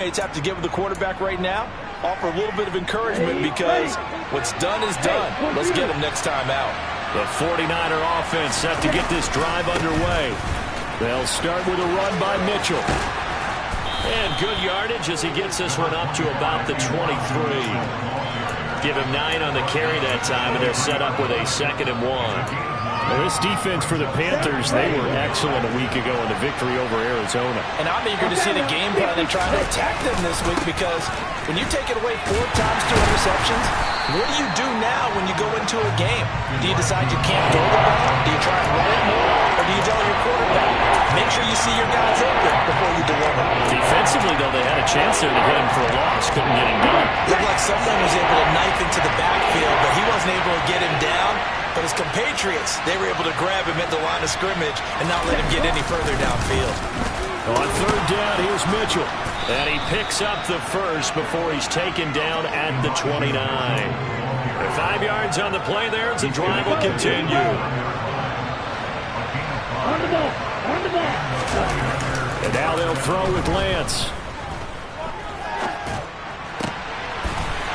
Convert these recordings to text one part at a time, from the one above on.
Have to give the quarterback right now, offer a little bit of encouragement because what's done is done. Let's get him next time out. The 49er offense set to get this drive underway. They'll start with a run by Mitchell. And good yardage as he gets this one up to about the 23. Give him 9 on the carry that time, and they're set up with a 2nd and 1. Well, this defense for the Panthers, they were excellent a week ago in the victory over Arizona. And I'm eager to see the game plan and try to attack them this week because when you take it away 4 times, 2 interceptions, what do you do now when you go into a game? Do you decide you can't throw the ball? Do you try and run it more? Or do you tell your quarterback, make sure you see your guys open before you deliver? Defensively, though, they had a chance there to hit him for a loss. Couldn't get him done. Looked like someone was able to knife into the backfield, but he wasn't able to get him down. But his compatriots, they were able to grab him at the line of scrimmage and not let him get any further downfield. On 3rd down, here's Mitchell. And he picks up the first before he's taken down at the 29. 5 yards on the play there as the drive will continue. And now they'll throw with Lance.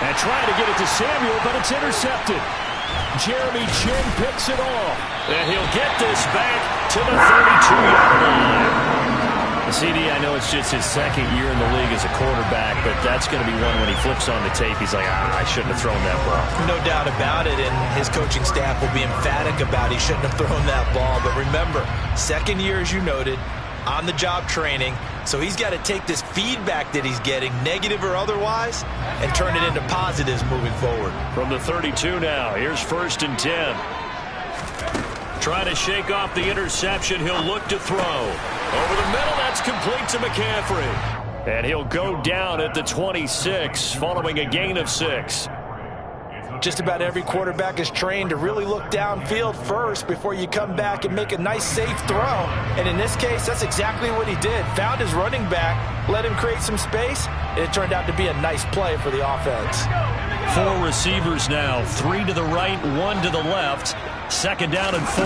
And trying to get it to Samuel, but it's intercepted. Jeremy Chin picks it off. And he'll get this back to the 32-yard line. CD, I know it's just his 2nd year in the league as a quarterback, but that's going to be one when he flips on the tape, he's like, I shouldn't have thrown that ball. No doubt about it, and his coaching staff will be emphatic about he shouldn't have thrown that ball. But remember, 2nd year, as you noted, on-the-job training, so he's got to take this feedback that he's getting, negative or otherwise, and turn it into positives moving forward. From the 32 now, here's 1st and 10. Trying to shake off the interception, he'll look to throw. Over the middle, that's complete to McCaffrey. And he'll go down at the 26, following a gain of 6. Just about every quarterback is trained to really look downfield first before you come back and make a nice, safe throw. And in this case, that's exactly what he did. Found his running back, let him create some space, and it turned out to be a nice play for the offense. 4 receivers now, 3 to the right, 1 to the left. 2nd down and 4.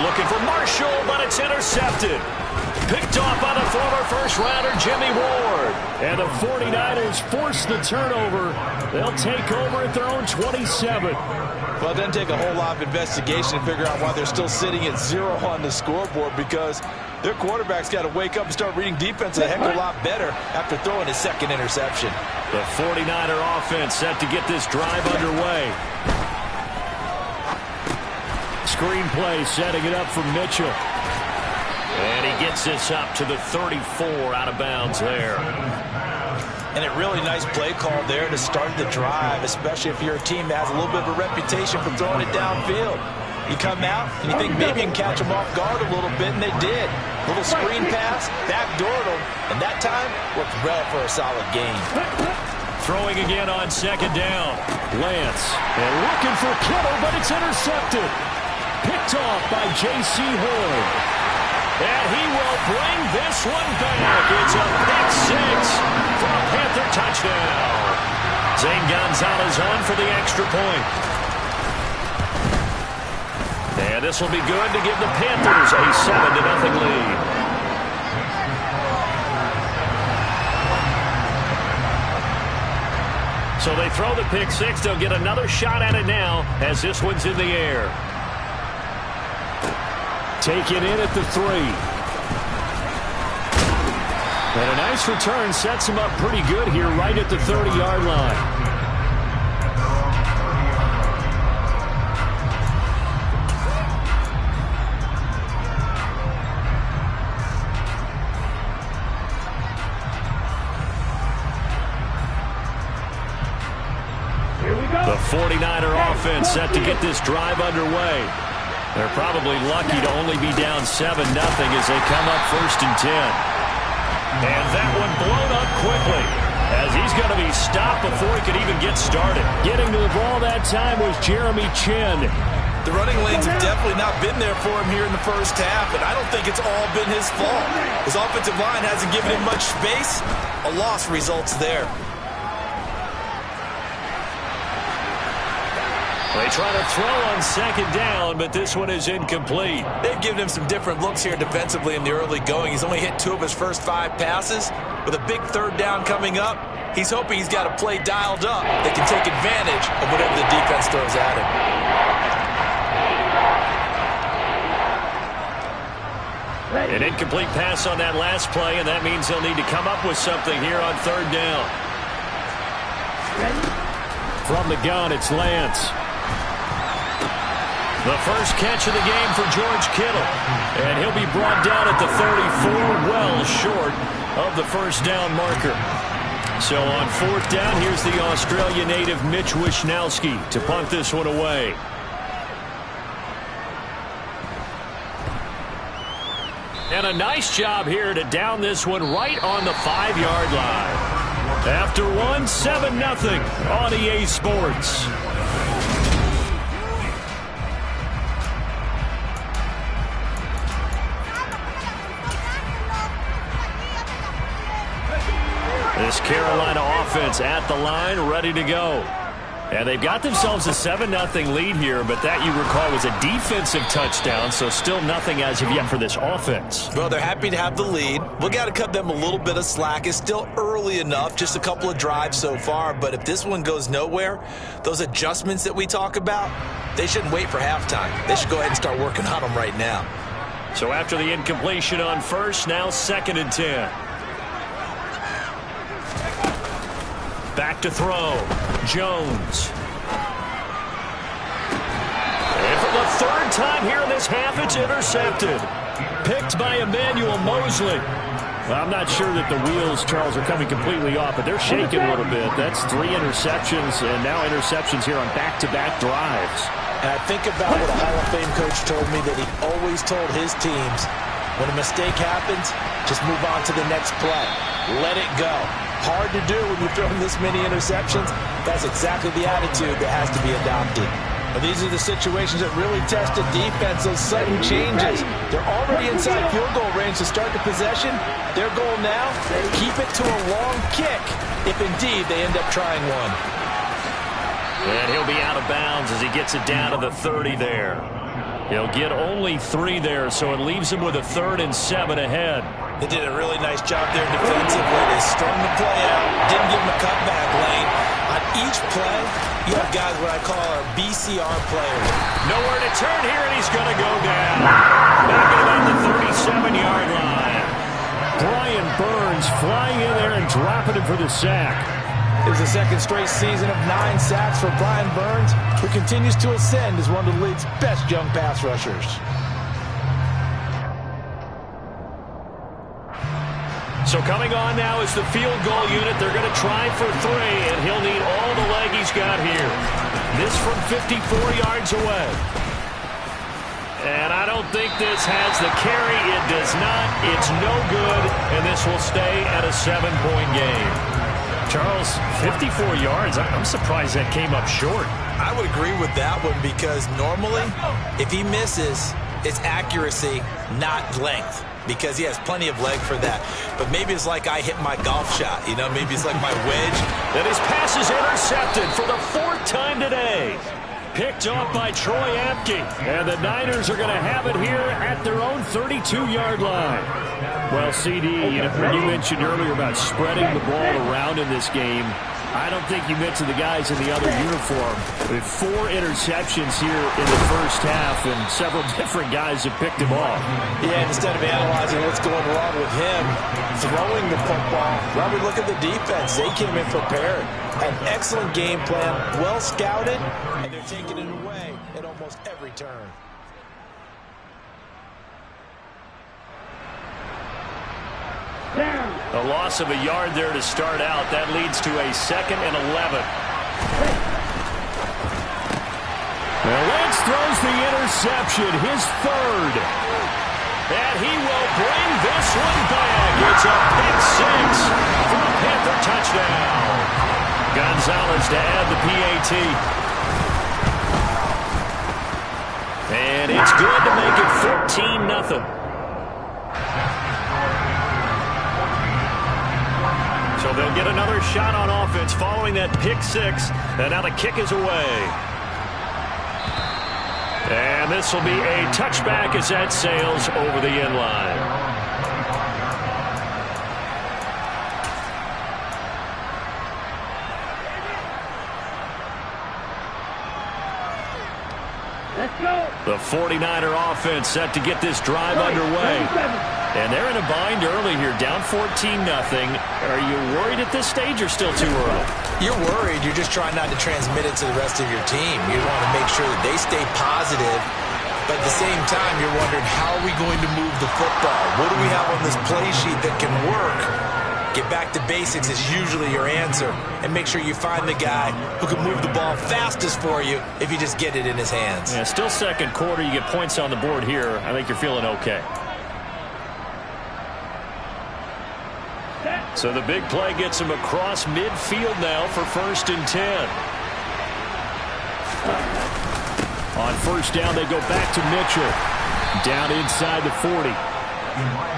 Looking for Marshall, but it's intercepted. Picked off by the former first-rounder Jimmy Ward. And the 49ers force the turnover. They'll take over at their own 27. Well, it doesn't take a whole lot of investigation to figure out why they're still sitting at 0 on the scoreboard, because their quarterback's got to wake up and start reading defense a heck of a lot better after throwing his 2nd interception. The 49er offense set to get this drive underway. Screen play setting it up for Mitchell. And he gets this up to the 34 out of bounds there. And a really nice play call there to start the drive, especially if you're a team that has a little bit of a reputation for throwing it downfield. You come out and you think maybe you can catch them off guard a little bit, and they did. Little screen pass, backdoored them, and that time worked well for a solid gain. Throwing again on 2nd down. Lance, and looking for Kittle, but it's intercepted. Picked off by J.C. Horn. And he will bring this one back. It's a pick 6 for a Panther touchdown. Zane Gonzalez on for the extra point. And this will be good to give the Panthers a 7-0 lead. So they throw the pick 6. They'll get another shot at it now as this one's in the air. Taken in at the 3. And a nice return sets him up pretty good here right at the 30-yard line. The 49er offense set to get this drive underway. They're probably lucky to only be down 7-0 as they come up 1st and 10. And that one blown up quickly as he's going to be stopped before he could even get started. Getting to the ball that time was Jeremy Chin. The running lanes have definitely not been there for him here in the first half, and I don't think it's all been his fault. His offensive line hasn't given him much space. A loss results there. They try to throw on second down, but this one is incomplete. They've given him some different looks here defensively in the early going. He's only hit 2 of his first 5 passes. With a big third down coming up, he's hoping he's got a play dialed up that can take advantage of whatever the defense throws at him. An incomplete pass on that last play, and that means they'll need to come up with something here on third down. From the gun, it's Lance. The first catch of the game for George Kittle. And he'll be brought down at the 34, well short of the first down marker. So on fourth down, here's the Australia native Mitch Wishnowsky to punt this one away. And a nice job here to down this one right on the 5-yard line. After one, 7-0 on EA Sports. This Carolina offense at the line, ready to go. And they've got themselves a 7-0 lead here, but that, you recall, was a defensive touchdown, so still nothing as of yet for this offense. Well, they're happy to have the lead. We've got to cut them a little bit of slack. It's still early enough, just a couple of drives so far, but if this one goes nowhere, those adjustments that we talk about, they shouldn't wait for halftime. They should go ahead and start working on them right now. So after the incompletion on first, now 2nd and 10. Back to throw. Jones. And for the 3rd time here in this half, it's intercepted. Picked by Emmanuel Mosley. Well, I'm not sure that the wheels, Charles, are coming completely off, but they're shaking a little bit. That's 3 interceptions, and now interceptions here on back-to-back drives. And I think about what a Hall of Fame coach told me, that he always told his teams, when a mistake happens, just move on to the next play. Let it go. Hard to do when you're throwing this many interceptions. That's exactly the attitude that has to be adopted. But these are the situations that really test a defense, those sudden changes. They're already inside field goal range to start the possession. Their goal now, keep it to a long kick, if indeed they end up trying one. And he'll be out of bounds as he gets it down to the 30 there. He'll get only 3 there, so it leaves him with a 3rd and 7 ahead. They did a really nice job there defensively. They strung the play out, didn't give him a cutback lane. On each play, you have guys what I call our BCR players. Nowhere to turn here, and he's going to go down. Back at about the 37-yard line. Brian Burns flying in there and dropping him for the sack. It was the 2nd straight season of 9 sacks for Brian Burns, who continues to ascend as one of the league's best young pass rushers. So coming on now is the field goal unit. They're going to try for 3, and he'll need all the leg he's got here. This from 54 yards away. And I don't think this has the carry. It does not. It's no good, and this will stay at a 7-point game. Charles, 54 yards. I'm surprised that came up short. I would agree with that one, because normally, if he misses, it's accuracy, not length, because he has plenty of leg for that. But maybe it's like I hit my golf shot, you know, maybe it's like my wedge. Then his pass is intercepted for the 4th time today. Picked off by Troy Apke. And the Niners are going to have it here at their own 32-yard line. Well, CD, when you mentioned earlier about spreading the ball around in this game, I don't think you mentioned the guys in the other uniform. With 4 interceptions here in the first half, and several different guys have picked him off. Yeah, instead of analyzing what's going wrong with him throwing the football, Robert, look at the defense. They came in prepared. An excellent game plan, well scouted, and they're taking it away at almost every turn. A loss of a yard there to start out. That leads to a 2nd and 11. Well, Lance throws the interception, his 3rd. And he will bring this one back. It's a pick 6 for a Panther touchdown. Gonzalez to add the PAT. And it's good to make it 14-0. So they'll get another shot on offense following that pick 6. And now the kick is away. And this will be a touchback as that sails over the end line. The 49er offense set to get this drive underway. And they're in a bind early here, down 14-0. Are you worried at this stage or still too early? You're worried. You're just trying not to transmit it to the rest of your team. You want to make sure that they stay positive. But at the same time, you're wondering, how are we going to move the football? What do we have on this play sheet that can work? Get back to basics is usually your answer. And make sure you find the guy who can move the ball fastest for you if you just get it in his hands. Yeah, still second quarter. You get points on the board here. I think you're feeling okay. So the big play gets him across midfield now for 1st and 10. On first down, they go back to Mitchell. Down inside the 40.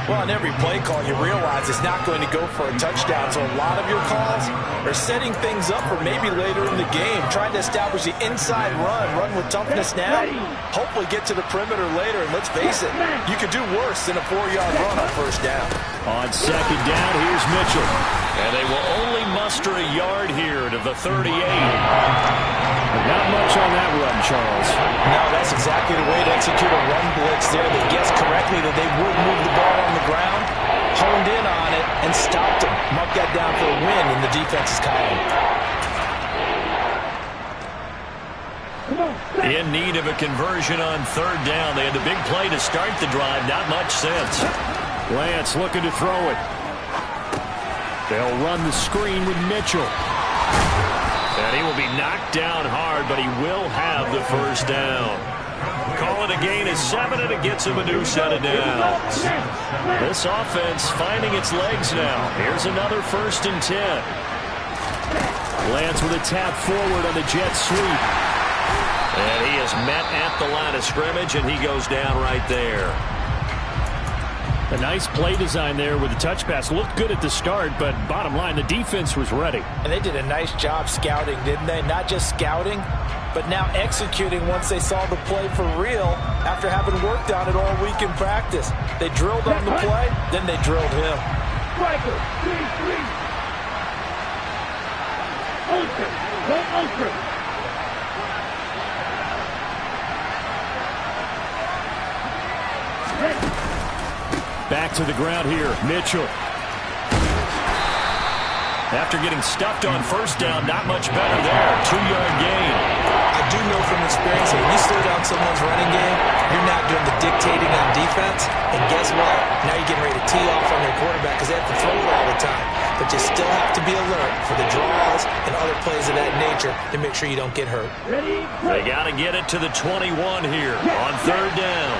Well, on every play call, you realize it's not going to go for a touchdown. So a lot of your calls are setting things up for maybe later in the game, trying to establish the inside run with toughness now, hopefully get to the perimeter later. And let's face it, you could do worse than a 4-yard run on first down. On second down, here's Mitchell. And they will only muster a yard here to the 38. Not much on that run, Charles. No, that's exactly the way to execute a run blitz there. They guessed correctly that they would move the ball on the ground, honed in on it, and stopped them. Marked that down for a win in the defense's column. In need of a conversion on third down. They had the big play to start the drive. Not much sense. Lance looking to throw it. They'll run the screen with Mitchell. And he will be knocked down hard, but he will have the first down. Call it a gain of 7, and it gets him a new set of downs. This offense finding its legs now. Here's another 1st and 10. Lance with a tap forward on the jet sweep. And he is met at the line of scrimmage, and he goes down right there. A nice play design there with the touch pass. Looked good at the start, but bottom line, the defense was ready. And they did a nice job scouting, didn't they? Not just scouting, but now executing once they saw the play for real after having worked on it all week in practice. They drilled on the play, then they drilled him. Striker, 3-3. Ultra. Back to the ground here, Mitchell. After getting stuffed on first down, not much better there. 2-yard gain. I do know from experience that when you slow down someone's running game, you're not doing the dictating on defense. And guess what? Now you're getting ready to tee off on their quarterback because they have to throw it all the time. But you still have to be alert for the draws and other plays of that nature to make sure you don't get hurt. They got to get it to the 21 here on third down.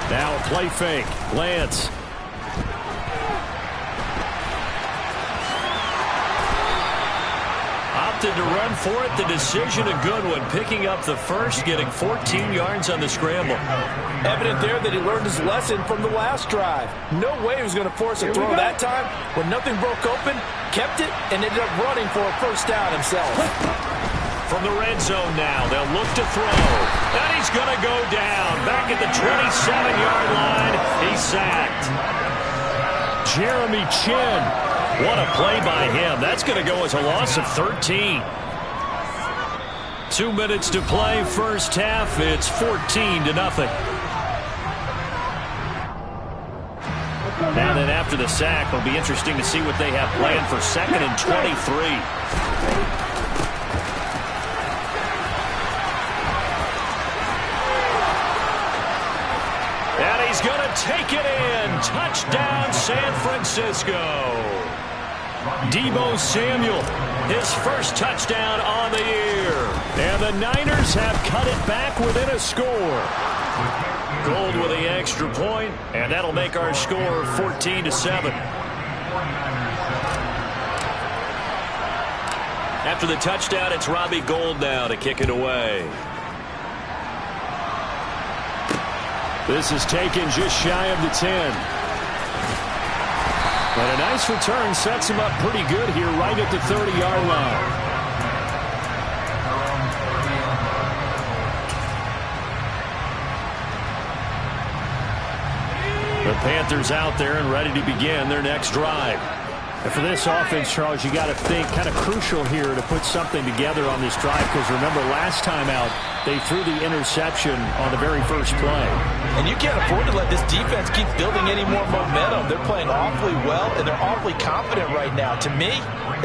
Now a play fake. Lance. Opted to run for it. The decision a good one. Picking up the first, getting 14 yards on the scramble. Evident there that he learned his lesson from the last drive. No way he was going to force a throw that time. When nothing broke open, kept it, and ended up running for a first down himself. From the red zone now, they'll look to throw. And he's going to go down. Back at the 27-yard line. He's sacked. Jeremy Chin. What a play by him. That's going to go as a loss of 13. 2 minutes to play, first half. It's 14-0. Now then, after the sack, it'll be interesting to see what they have planned for 2nd and 23. He's going to take it in. Touchdown, San Francisco. Deebo Samuel, his first touchdown on the year. And the Niners have cut it back within a score. Gold with the extra point, and that'll make our score 14-7. After the touchdown, it's Robbie Gould now to kick it away. This is taken just shy of the 10. But a nice return sets him up pretty good here right at the 30-yard line. The Panthers out there and ready to begin their next drive. And for this offense, Charles, you got to think kind of crucial here to put something together on this drive, because remember last time out they threw the interception on the very first play. And you can't afford to let this defense keep building any more momentum. They're playing awfully well, and they're awfully confident right now. To me,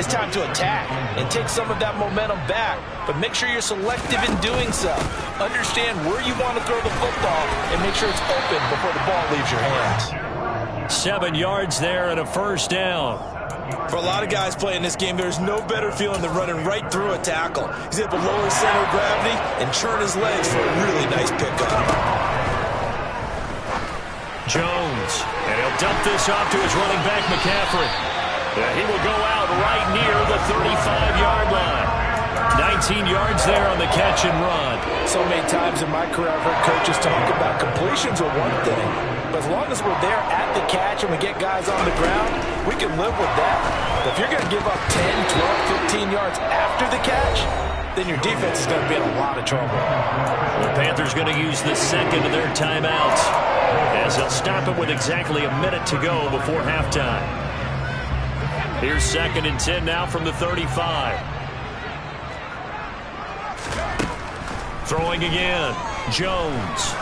it's time to attack and take some of that momentum back, but make sure you're selective in doing so. Understand where you want to throw the football and make sure it's open before the ball leaves your hands. 7 yards there and a first down. For a lot of guys playing this game, there's no better feeling than running right through a tackle. He's able to lower his center of gravity and churn his legs for a really nice pickup. Jones, and he'll dump this off to his running back, McCaffrey. He will go out right near the 35-yard line. 19 yards there on the catch and run. So many times in my career, I've heard coaches talk about completions are one thing, but as long as we're there at the catch and we get guys on the ground, we can live with that. But if you're going to give up 10, 12, 15 yards after the catch, then your defense is going to be in a lot of trouble. The Panthers going to use the second of their timeouts, as they'll stop it with exactly a minute to go before halftime. Here's 2nd and 10 now from the 35. Throwing again, Jones.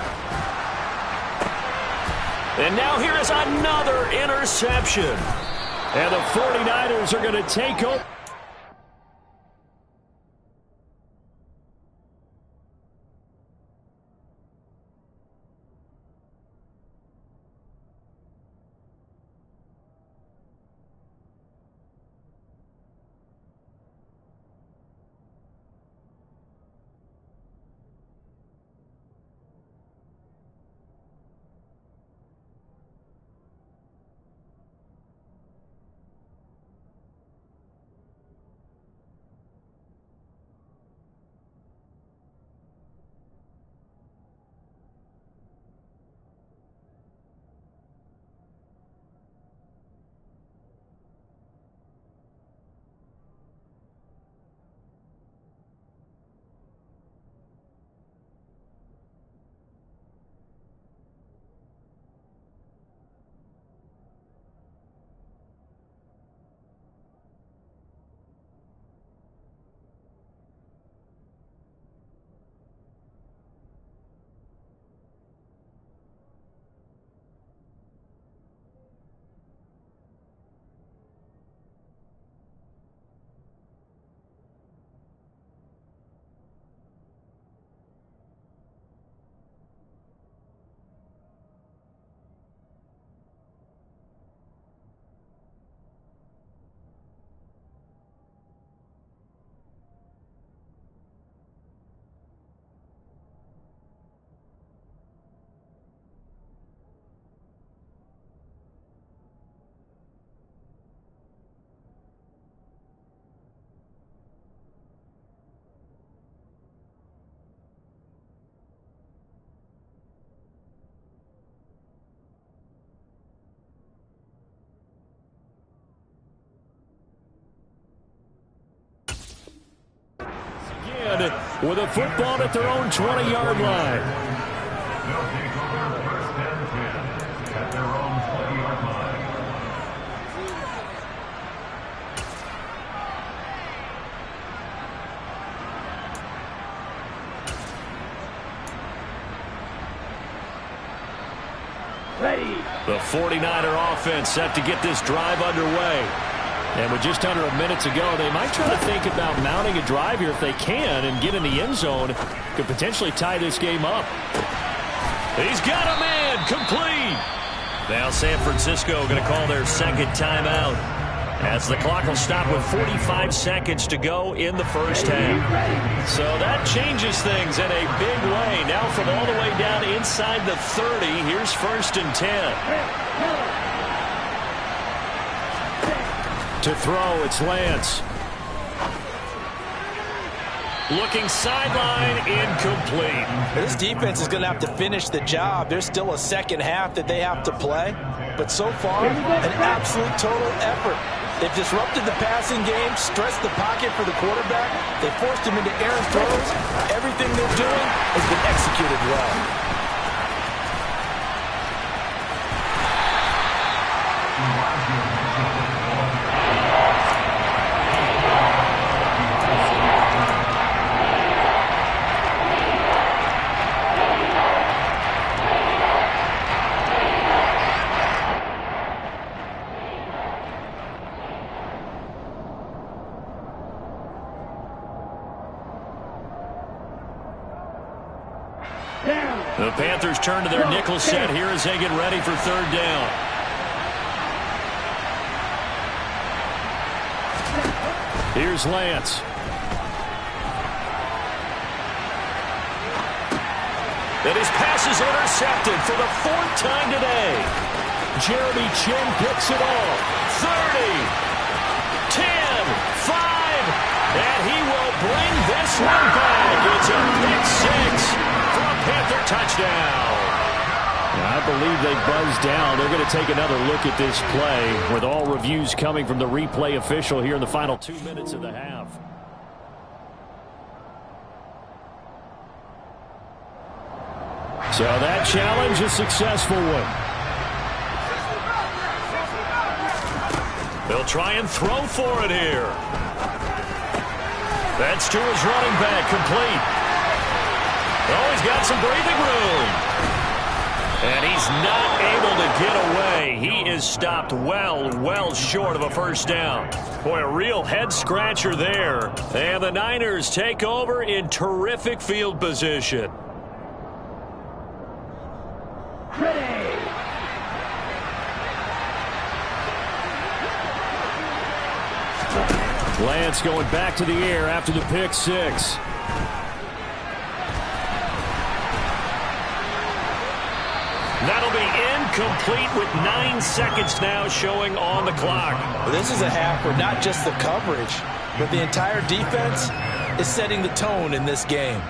And now here is another interception. And the 49ers are going to take over. With a football at their own 20-yard line. The 49er offense set to get this drive underway. And with just under a minute to go, they might try to think about mounting a drive here if they can and get in the end zone. Could potentially tie this game up. He's got a man, complete. Now San Francisco going to call their second timeout, as the clock will stop with 45 seconds to go in the first half. So that changes things in a big way. Now from all the way down inside the 30, here's 1st and 10. To throw, it's Lance. Looking sideline, incomplete. This defense is going to have to finish the job. There's still a second half that they have to play. But so far, an absolute total effort. They've disrupted the passing game, stressed the pocket for the quarterback. They forced him into errant throws. Everything they're doing has been executed well. The Panthers turn to their nickel set here as they get ready for third down. Here's Lance. And his pass is intercepted for the fourth time today. Jeremy Chin picks it off. 30, 10, 5, and he will bring this one back. It's a big 6 for a Panther touchdown. I believe they buzzed down. They're going to take another look at this play with all reviews coming from the replay official here in the final 2 minutes of the half. So that challenge, a successful one. They'll try and throw for it here. That's to his running back, complete. Oh, he's got some breathing room. And he's not able to get away. He is stopped well short of a first down. Boy, a real head-scratcher there. And the Niners take over in terrific field position. Lance going back to the air after the pick 6. That'll be incomplete with 9 seconds now showing on the clock. Well, this is a half where not just the coverage, but the entire defense is setting the tone in this game.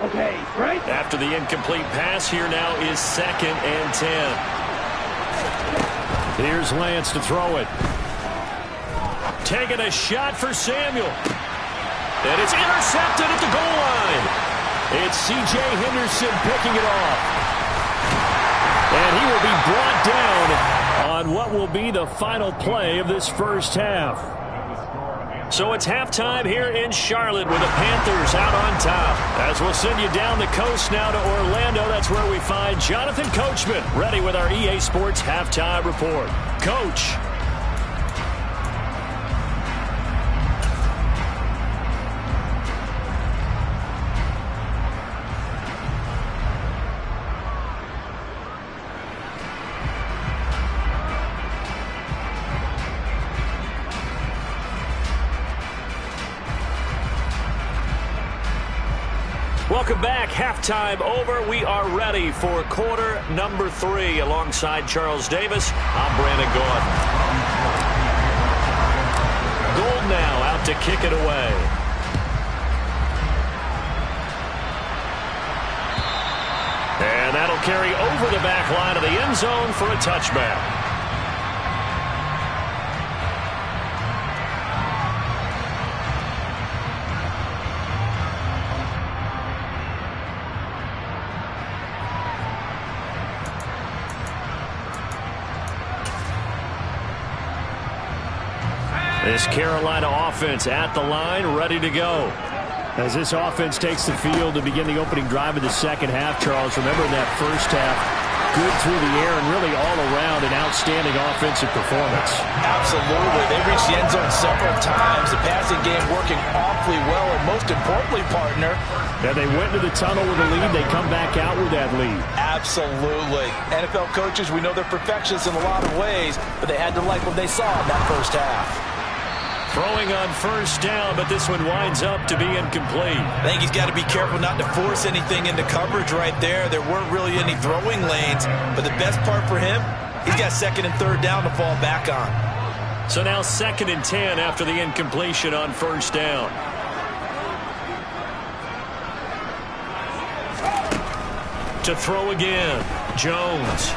Okay, right. After the incomplete pass, here now is 2nd and 10. Here's Lance to throw it. Taking a shot for Samuel. And it's intercepted at the goal line. It's C.J. Henderson picking it off. And he will be brought down on what will be the final play of this first half. So it's halftime here in Charlotte with the Panthers out on top. As we'll send you down the coast now to Orlando, that's where we find Jonathan Coachman ready with our EA Sports Halftime Report. Coach. Welcome back. Halftime over. We are ready for quarter number 3. Alongside Charles Davis, I'm Brandon Gordon. Gold now out to kick it away. And that'll carry over the back line of the end zone for a touchback. This Carolina offense at the line, ready to go. As this offense takes the field to begin the opening drive of the second half, Charles, remember in that first half, good through the air and really all around an outstanding offensive performance. Absolutely. They reached the end zone several times. The passing game working awfully well, and most importantly, partner, that they went to the tunnel with a lead. They come back out with that lead. Absolutely. NFL coaches, we know they're perfectionists in a lot of ways, but they had to like what they saw in that first half. Throwing on first down, but this one winds up to be incomplete. I think he's got to be careful not to force anything into coverage right there. There weren't really any throwing lanes, but the best part for him, he's got 2nd and 3rd down to fall back on. So now 2nd and 10 after the incompletion on first down. To throw again, Jones.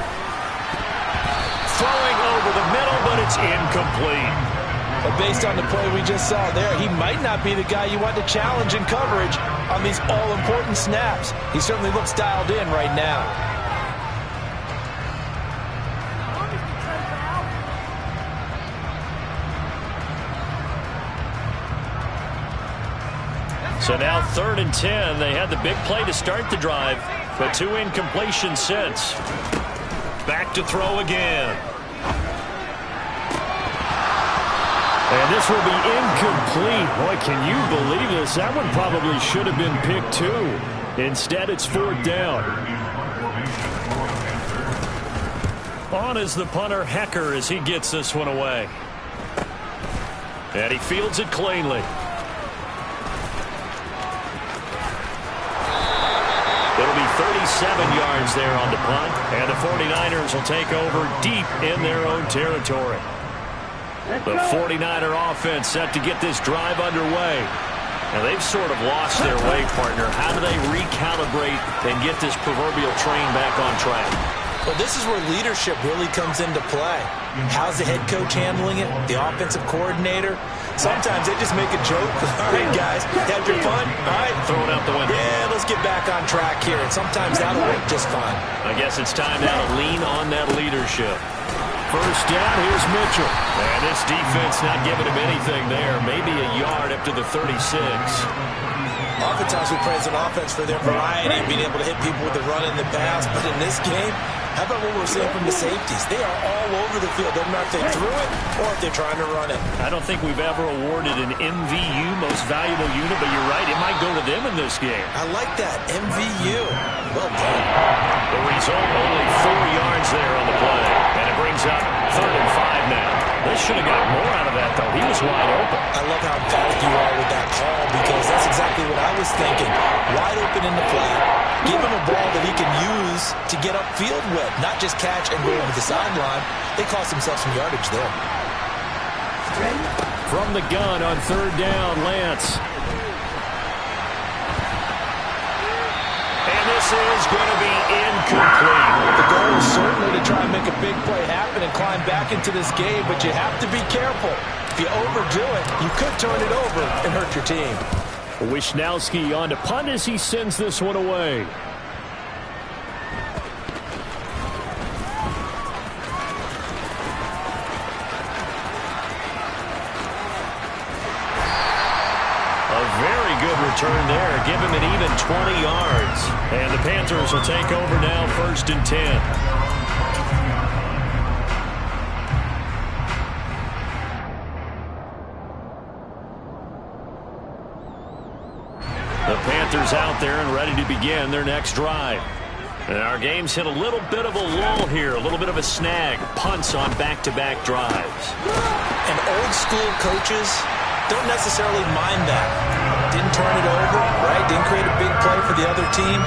Throwing over the middle, but it's incomplete. But based on the play we just saw there, he might not be the guy you want to challenge in coverage on these all-important snaps. He certainly looks dialed in right now. So now 3rd and 10. They had the big play to start the drive, but 2 incompletions since. Back to throw again. And this will be incomplete. Boy, can you believe this? That one probably should have been picked too. Instead, it's 4th down. On is the punter, Hecker, as he gets this one away. And he fields it cleanly. It'll be 37 yards there on the punt. And the 49ers will take over deep in their own territory. The 49er offense set to get this drive underway. Now, they've sort of lost their way, partner. How do they recalibrate and get this proverbial train back on track? Well, this is where leadership really comes into play. How's the head coach handling it? The offensive coordinator? Sometimes they just make a joke. All right, guys, had your fun? All right. Throw it out the window. Yeah, let's get back on track here. And sometimes that'll work just fine. I guess it's time now to lean on that leadership. First down, here's Mitchell. And this defense not giving him anything there. Maybe a yard up to the 36. Oftentimes we praise an offense for their variety and being able to hit people with the run and the pass. But in this game, how about what we're seeing from the safeties? They are all over the field. Doesn't matter if they threw it or if they're trying to run it. I don't think we've ever awarded an MVU, most valuable unit, but you're right. It might go to them in this game. I like that. MVU. Well done. The result, only 4 yards there on the play. And it brings up 3rd and 5 now. They should have got more out of that, though. He was wide open. I love how emphatic you are with that call because that's exactly what I was thinking. Wide open in the flat. Give him a ball that he can use to get upfield with, not just catch and go over the sideline. They cost themselves some yardage there. From the gun on 3rd down, Lance. And this is going to be incomplete. The goal is certainly to try and make a big play happen and climb back into this game, but you have to be careful. If you overdo it, you could turn it over and hurt your team. Wisnowski on to punt as he sends this one away. A very good return there. Give him an even 20 yards. And the Panthers will take over now, 1st and 10. The Panthers out there and ready to begin their next drive. And our game's hit a little bit of a lull here, a little bit of a snag. Punts on back-to-back drives. And old school coaches don't necessarily mind that. Didn't turn it over, right? Didn't create a big play for the other team.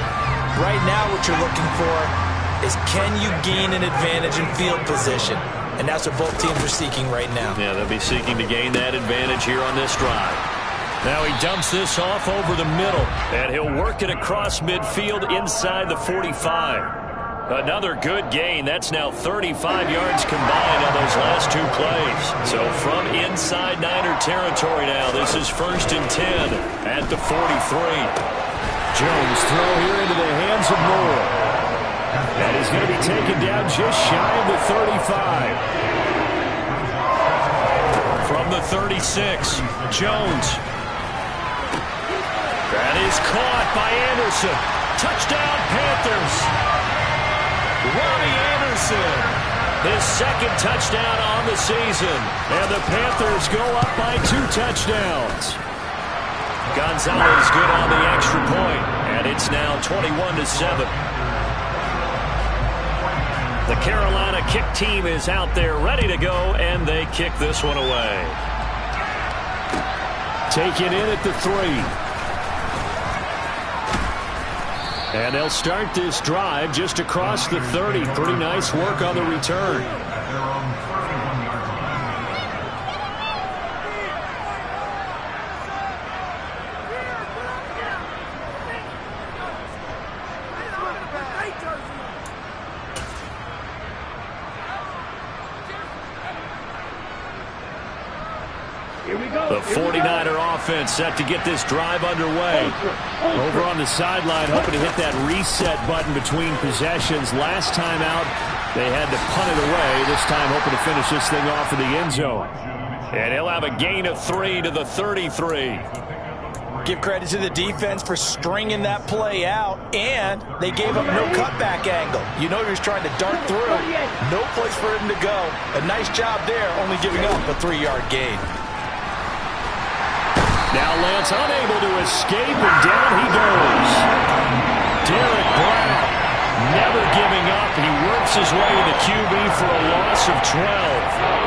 Right now what you're looking for is can you gain an advantage in field position? And that's what both teams are seeking right now. Yeah, they'll be seeking to gain that advantage here on this drive. Now he dumps this off over the middle, and he'll work it across midfield inside the 45. Another good gain. That's now 35 yards combined on those last 2 plays. So from inside Niner territory now, this is 1st and 10 at the 43. Jones throw here into the hands of Moore. And he's going to be taken down just shy of the 35. From the 36, Jones. That is caught by Anderson. Touchdown, Panthers. Robbie Anderson, his 2nd touchdown on the season. And the Panthers go up by 2 touchdowns. Gonzalez good on the extra point, and it's now 21-7. The Carolina kick team is out there ready to go, and they kick this one away. Taken in at the 3. And they'll start this drive just across the 30. Pretty nice work on the return. The 49er offense set to get this drive underway. Over on the sideline, hoping to hit that reset button between possessions. Last time out, they had to punt it away. This time, hoping to finish this thing off in the end zone. And he'll have a gain of 3 to the 33. Give credit to the defense for stringing that play out, and they gave up no cutback angle. You know he was trying to dart through. No place for him to go. A nice job there, only giving up a 3-yard gain. Now Lance unable to escape, and down he goes. Derek Brown never giving up. He works his way to the QB for a loss of 12.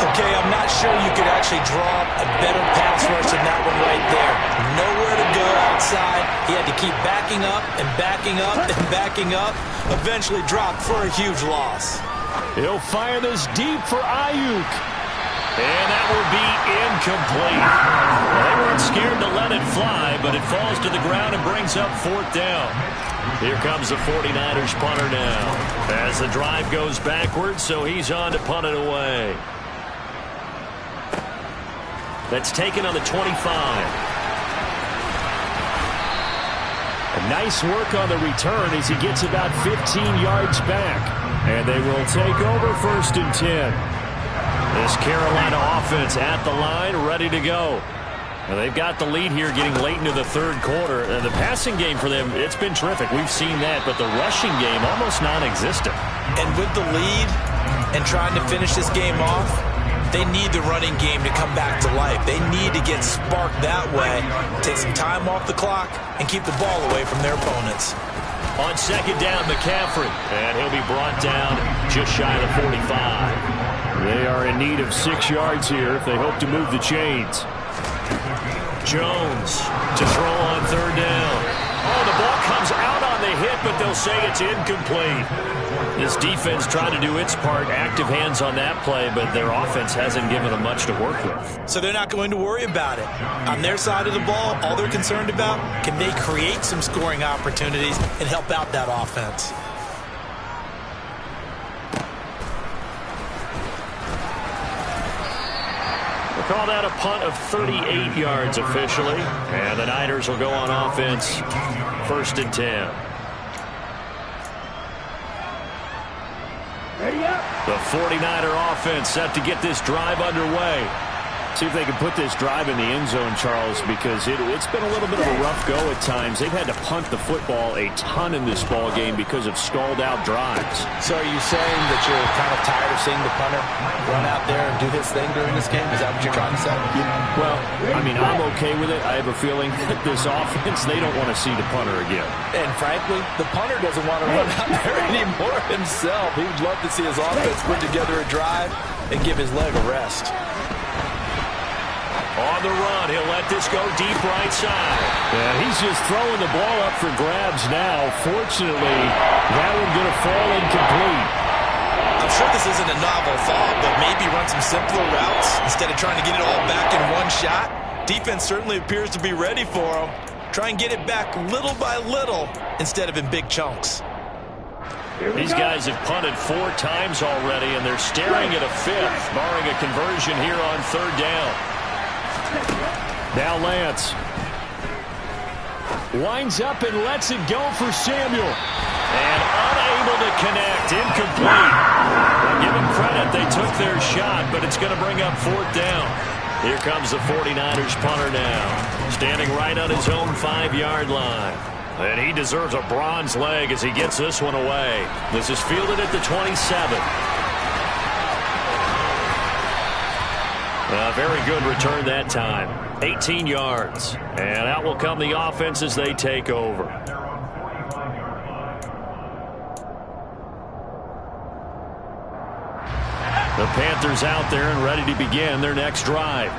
Okay, I'm not sure you could actually draw a better pass rush than that one right there. Nowhere to go outside. He had to keep backing up and backing up and backing up. Eventually dropped for a huge loss. He'll fire this deep for Ayuk. And that will be incomplete. Well, they weren't scared to let it fly, but it falls to the ground and brings up 4th down. Here comes the 49ers punter now. As the drive goes backwards, so he's on to punt it away. That's taken on the 25. Nice work on the return as he gets about 15 yards back. And they will take over 1st and 10. This Carolina offense at the line, ready to go. Well, they've got the lead here getting late into the 3rd quarter. And the passing game for them, it's been terrific. We've seen that. But the rushing game, almost non-existent. And with the lead and trying to finish this game off, they need the running game to come back to life. They need to get sparked that way, take some time off the clock, and keep the ball away from their opponents. On 2nd down, McCaffrey. And he'll be brought down just shy of the 45. They are in need of 6 yards here if they hope to move the chains. Jones to throw on 3rd down. Oh, the ball comes out on the hit, but they'll say it's incomplete. This defense tried to do its part, active hands on that play, but their offense hasn't given them much to work with. So they're not going to worry about it. On their side of the ball, all they're concerned about, can they create some scoring opportunities and help out that offense? We'll call that a punt of 38 yards officially, and the Niners will go on offense 1st and 10. The 49er offense set to get this drive underway. See if they can put this drive in the end zone, Charles, because it's been a little bit of a rough go at times. They've had to punt the football a ton in this ball game because of stalled out drives. So are you saying that you're kind of tired of seeing the punter run out there and do his thing during this game? Is that what you're trying to say? Well, I mean, I'm okay with it. I have a feeling that this offense, they don't want to see the punter again. And frankly, the punter doesn't want to run out there anymore himself. He would love to see his offense put together a drive and give his leg a rest. On the run, he'll let this go deep right side. And he's just throwing the ball up for grabs now. Fortunately, that one's going to fall incomplete. I'm sure this isn't a novel thought, but maybe run some simpler routes instead of trying to get it all back in one shot. Defense certainly appears to be ready for him. Try and get it back little by little instead of in big chunks. These guys have punted 4 times already, and they're staring at a 5th, barring a conversion here on 3rd down. Now Lance winds up and lets it go for Samuel. And unable to connect. Incomplete. Well, give them credit. They took their shot, but it's going to bring up 4th down. Here comes the 49ers punter now. Standing right on his own 5-yard line. And he deserves a bronze leg as he gets this one away. This is fielded at the 27. A very good return that time. 18 yards. And out will come the offense as they take over. The Panthers out there and ready to begin their next drive.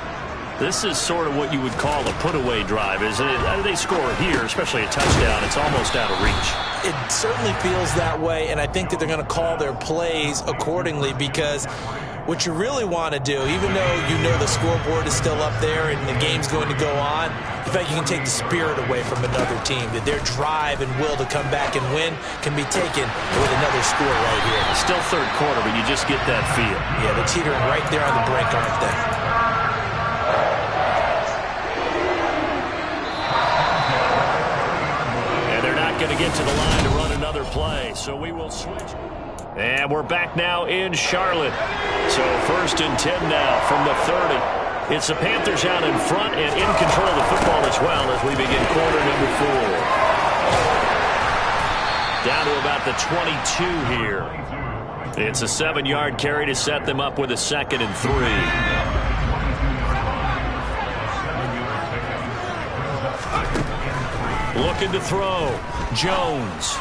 This is sort of what you would call a put-away drive, isn't it? They score here, especially a touchdown. It's almost out of reach. It certainly feels that way, and I think that they're going to call their plays accordingly because what you really want to do, even though you know the scoreboard is still up there and the game's going to go on, in fact, you can take the spirit away from another team, that their drive and will to come back and win can be taken with another score right here. It's still 3rd quarter, but you just get that feel. Yeah, they're teetering right there on the brink, aren't they? And they're not going to get to the line to run another play, so we will switch. And we're back now in Charlotte. So 1st and 10 now from the 30. It's the Panthers out in front and in control of the football as well as we begin quarter number 4. Down to about the 22 here. It's a 7-yard carry to set them up with a 2nd and 3. Looking to throw. Jones.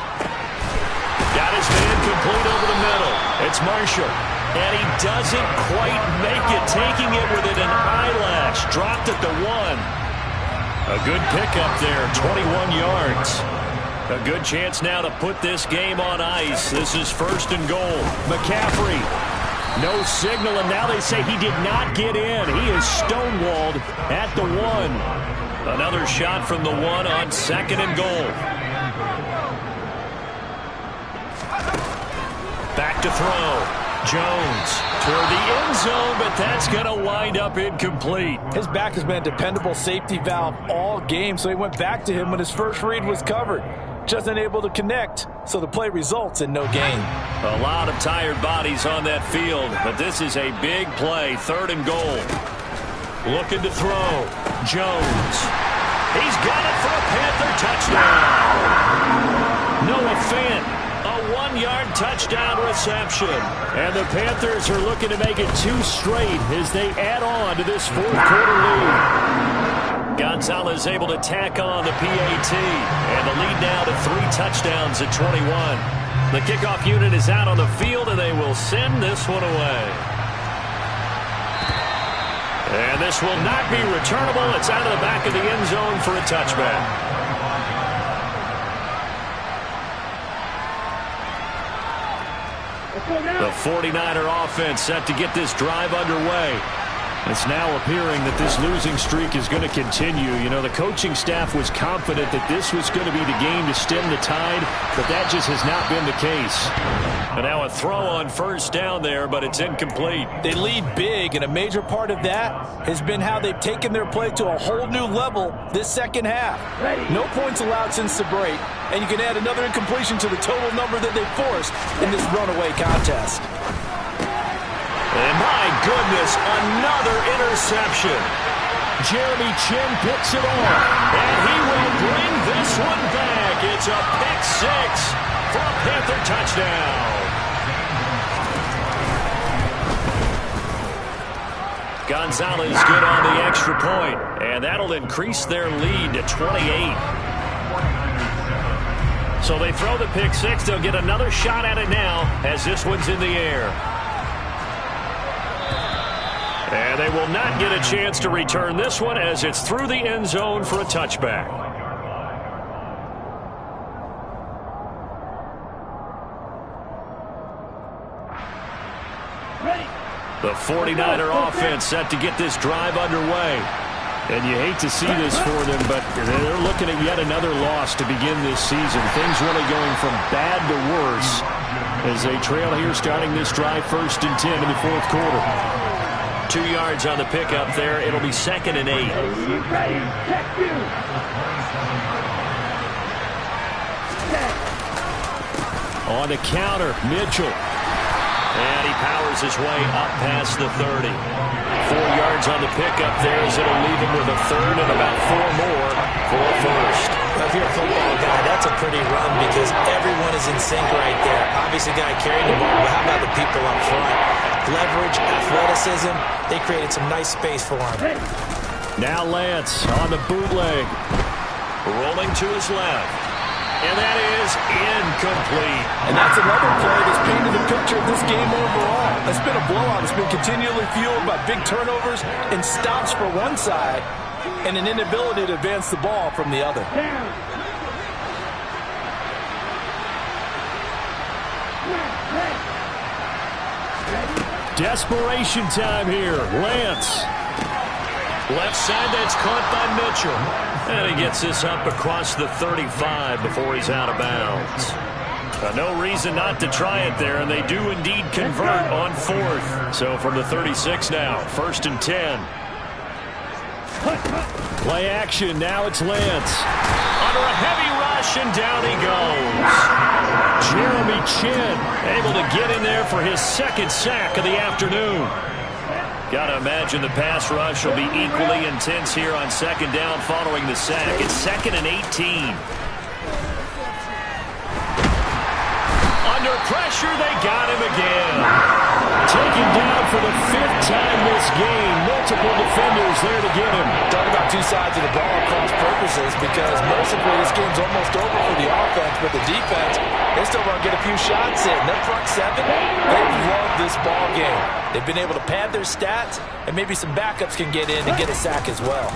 Got his man complete over the middle. It's Marshall. And he doesn't quite make it, taking it within an eyelash. Dropped at the 1. A good pickup there, 21 yards. A good chance now to put this game on ice. This is 1st and goal. McCaffrey. No signal, and now they say he did not get in. He is stonewalled at the 1. Another shot from the 1 on 2nd and goal. Back to throw. Jones toward the end zone, but that's going to wind up incomplete. His back has been a dependable safety valve all game, so he went back to him when his first read was covered. Just unable to connect, so the play results in no gain. A lot of tired bodies on that field, but this is a big play. 3rd and goal. Looking to throw. Jones. He's got it for a Panther touchdown. Noah Fant. A 1-yard touchdown reception. And the Panthers are looking to make it 2 straight as they add on to this 4th quarter lead. Gonzalez able to tack on the PAT. And the lead now to 3 touchdowns at 21. The kickoff unit is out on the field, and they will send this one away. And this will not be returnable. It's out of the back of the end zone for a touchback. The 49er offense set to get this drive underway. It's now appearing that this losing streak is going to continue. You know, the coaching staff was confident that this was going to be the game to stem the tide, but that just has not been the case. And now a throw on 1st down there, but it's incomplete. They lead big, and a major part of that has been how they've taken their play to a whole new level this 2nd half. No points allowed since the break, and you can add another incompletion to the total number that they forced in this runaway contest. And my goodness, another interception. Jeremy Chin picks it off, and he will bring this one back. It's a pick 6 for a Panther touchdown. Gonzalez good on the extra point, and that'll increase their lead to 28. So they throw the pick 6. They'll get another shot at it now as this one's in the air. And they will not get a chance to return this one as it's through the end zone for a touchback. The 49er offense set to get this drive underway. And you hate to see this for them, but they're looking at yet another loss to begin this season. Things really going from bad to worse as they trail here starting this drive 1st and 10 in the 4th quarter. 2 yards on the pickup there. It'll be 2nd and 8. On the counter, Mitchell. And he powers his way up past the 30. 4 yards on the pickup there as it'll leave him with a 3rd and about 4 more for a 1st. Now, if you're a football guy, that's a pretty run because everyone is in sync right there. Obviously, guy carrying the ball, but how about the people up front? Leverage, athleticism, they created some nice space for him. Now Lance on the bootleg. Rolling to his left. And that is incomplete. And that's another play that's painted the picture of this game overall. It's been a blowout. It's been continually fueled by big turnovers and stops for one side and an inability to advance the ball from the other. Desperation time here. Lance. Left side, that's caught by Mitchell. And he gets this up across the 35 before he's out of bounds. No reason not to try it there, and they do indeed convert on 4th. So from the 36 now, 1st and 10. Play action, now it's Lance. Under a heavy rush, and down he goes. Jeremy Chin able to get in there for his 2nd sack of the afternoon. Got to imagine the pass rush will be equally intense here on 2nd down following the sack. It's 2nd and 18. Under pressure, they got him again. taken down for the 5th time this game. Multiple defenders there to get him. Talk about two sides of the ball across purposes, because mercifully this game's almost over for the offense, but the defense, they still want to get a few shots in. Their front seven, they've loved this ball game. They've been able to pad their stats, and maybe some backups can get in and get a sack as well.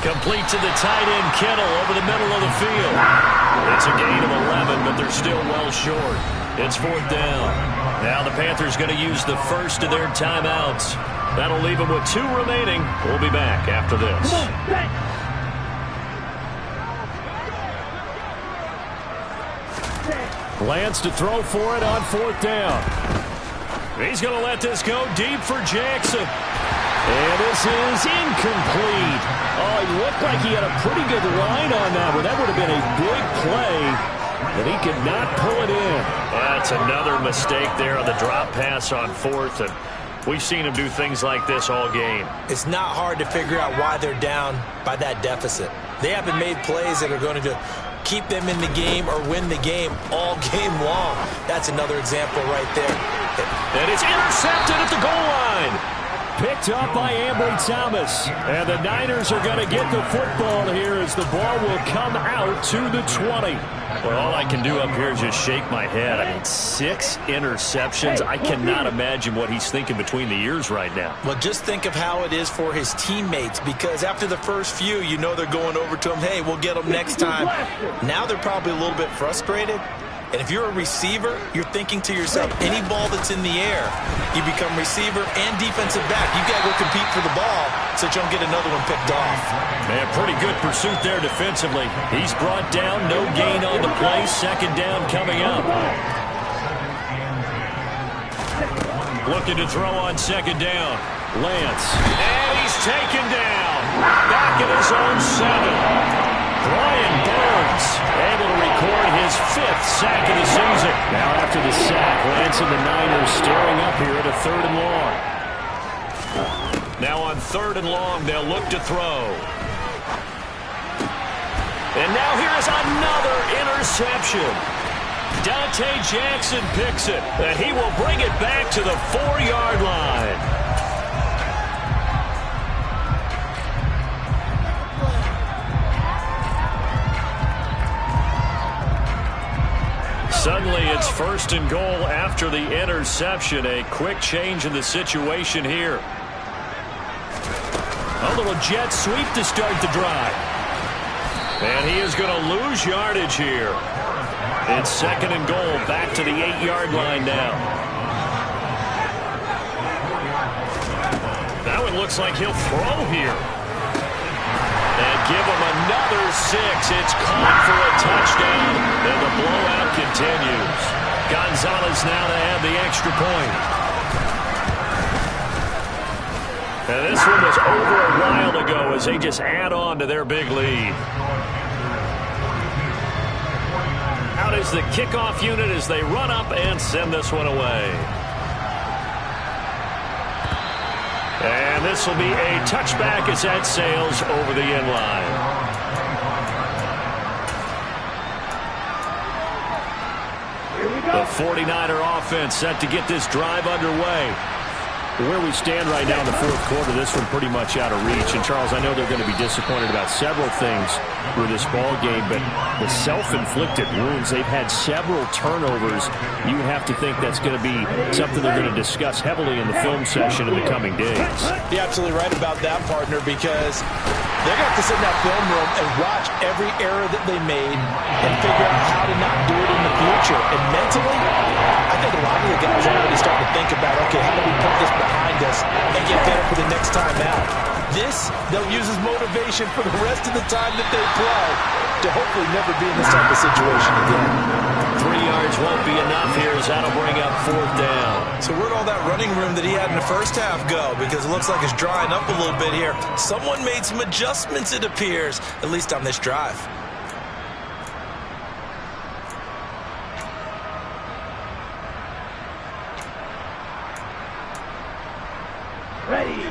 Complete to the tight end, Kittle, over the middle of the field. It's a gain of 11, but they're still well short. It's 4th down. Now the Panthers going to use the first of their timeouts. That'll leave them with 2 remaining. We'll be back after this. Lance to throw for it on 4th down. He's going to let this go deep for Jackson. And this is incomplete. Oh, he looked like he had a pretty good line on that one. That would have been a big play, but he could not pull it in. That's another mistake there on the drop pass on 4th, and we've seen him do things like this all game. It's not hard to figure out why they're down by that deficit. They haven't made plays that are going to keep them in the game or win the game all game long. That's another example right there. And it's intercepted at the goal line. Picked up by Ambry Thomas. And the Niners are going to get the football here as the ball will come out to the 20. Well, all I can do up here is just shake my head. I mean, 6 interceptions. I cannot imagine what he's thinking between the ears right now. Well, just think of how it is for his teammates, because after the first few, you know they're going over to him, hey, we'll get them next time. Now they're probably a little bit frustrated. And if you're a receiver, you're thinking to yourself, any ball that's in the air, you become receiver and defensive back. You got to go compete for the ball so that you don't get another one picked off. Man, pretty good pursuit there defensively. He's brought down, no gain on the play. 2nd down coming up. Looking to throw on 2nd down. Lance. And he's taken down. Back at his own 7. Brian Burns able to record his 5th sack of the season. Now after the sack, Lance and the Niners staring up here at a 3rd and long. Now on 3rd and long, they'll look to throw. And now here's another interception. Dante Jackson picks it, and he will bring it back to the 4-yard line. Suddenly, it's 1st and goal after the interception. A quick change in the situation here. A little jet sweep to start the drive. And he is going to lose yardage here. It's 2nd and goal, back to the 8-yard line now. That one looks like he'll throw here. And give him another 6. It's caught for a touchdown. And the blowout continues. Gonzalez now to add the extra point. And this one was over a while ago as they just add on to their big lead. Out is the kickoff unit as they run up and send this one away. And this will be a touchback as that sails over the end line. The 49er offense set to get this drive underway. Where we stand right now in the 4th quarter, this one pretty much out of reach. And, Charles, I know they're going to be disappointed about several things with this ball game, but the self-inflicted wounds, they've had several turnovers. You have to think that's going to be something they're going to discuss heavily in the film session in the coming days. You're absolutely right about that, partner, because they're going to have to sit in that film room and watch every error that they made and figure out how to not do it in the future. And mentally, I think a lot of the guys are already starting to think about, okay, how do we put this behind us and get better for the next time out? This, they'll use as motivation for the rest of the time that they play to hopefully never be in this type of situation again. 3 yards won't be enough here as that'll bring up 4th down. So where'd all that running room that he had in the first half go? Because it looks like it's drying up a little bit here. Someone made some adjustments, it appears, at least on this drive. Ready.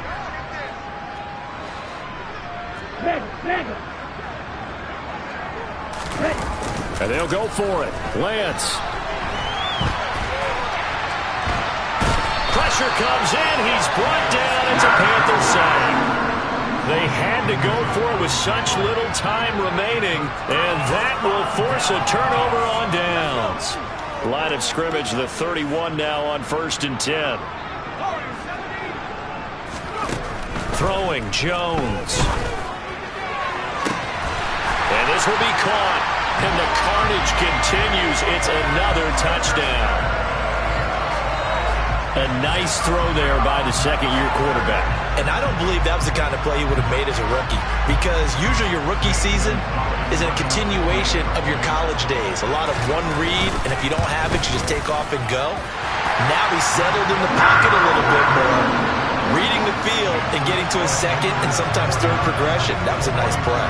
Ready. Ready. And they'll go for it. Lance. Pressure comes in. He's brought down. It's a Panther sack. They had to go for it with such little time remaining, and that will force a turnover on downs. Line of scrimmage, the 31 now on 1st and 10. Throwing Jones. And this will be caught. And the carnage continues. It's another touchdown. A nice throw there by the second-year quarterback. And I don't believe that was the kind of play he would have made as a rookie, because usually your rookie season is a continuation of your college days. A lot of one read, and if you don't have it, you just take off and go. Now he's settled in the pocket a little bit more, reading the field and getting to a second and sometimes third progression. That was a nice play.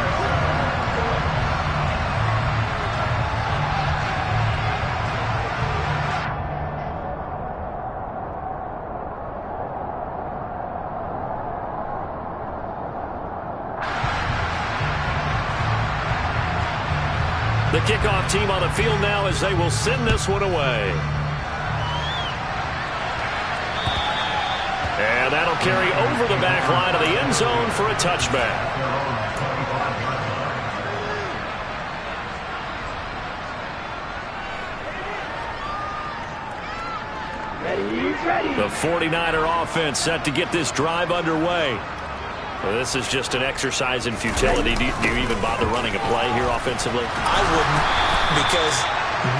The kickoff team on the field now as they will send this one away. And that'll carry over the back line of the end zone for a touchback. Ready. The 49er offense set to get this drive underway. Well, this is just an exercise in futility. Do you even bother running a play here offensively? I wouldn't, because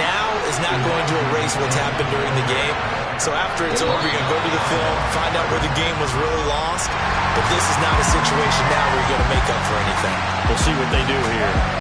now is not going to erase what's happened during the game. So after it's over, you're going to go to the film, find out where the game was really lost. But this is not a situation now where you're going to make up for anything. We'll see what they do here.